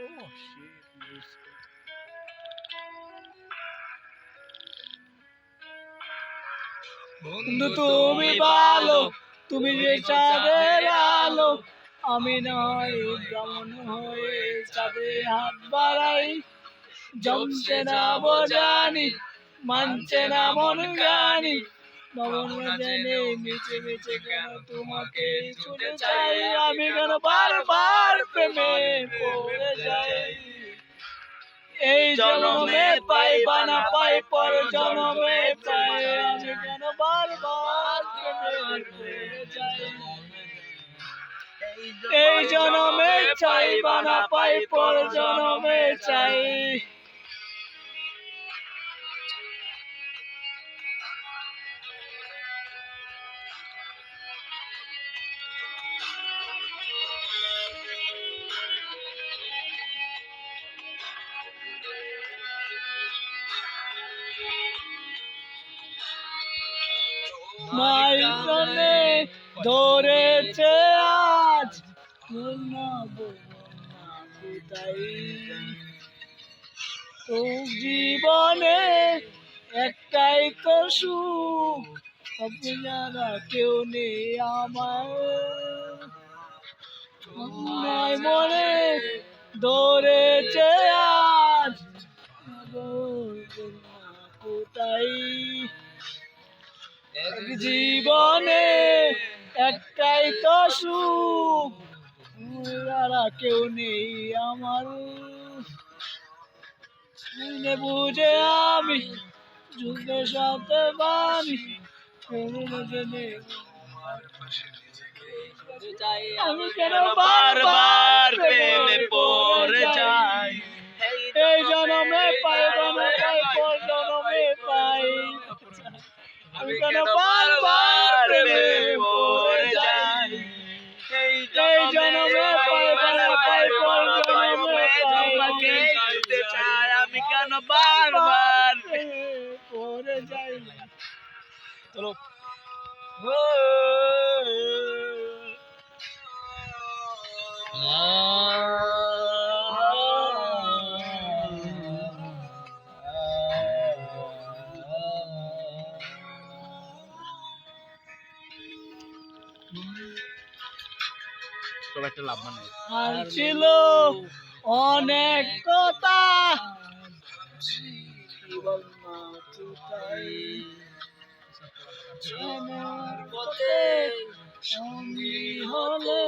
Oh shit. বন্ধু তুমি ভালো, তুমি যে চাঁদের আলো, আমি নয় ব্রাহ্মণ হয়ে চাঁদে হাত বাড়াই। জমছে না বোঝানি, মানছে না মন গানি, নবন জেনে মিছে মিছে কেন তোমাকে ছুটে চাই, আমি কেন বারবার প্রেমে পড়ে যাই। এই জন্মে পাইবা না পাই পর জন্মে পাই, আমি কেন বারবার প্রেমে পড়ে যাই। এই জন্মে চাইবা না পাই পর জন্মে চাই। মাইজনে ধরেছে আজ তো জীবনে একটাই তো সুখ, আপনারা কেউ নেই আমার মনে ধরেছে আজ কোথায়। জীবনে একটাই তো সুখ, আপনারা কেউ নেই আমার বুঝে আমি যুগের সাথে বানি। আমি কেন বারবার প্রেমে পড়ে যাই। এই জন্মে পাইব না পাই পর জন্মে পাই, আমি কেন বারবার প্রেমে পড়ে যাই। এই জন্মে পাইব না পাই পর জন্মে তোমাকে চাইতে চাই, আমি কেন বারবার প্রেমে পড়ে যাই। চলো আর ছিল অনেক কথা, পথে সঙ্গী হলে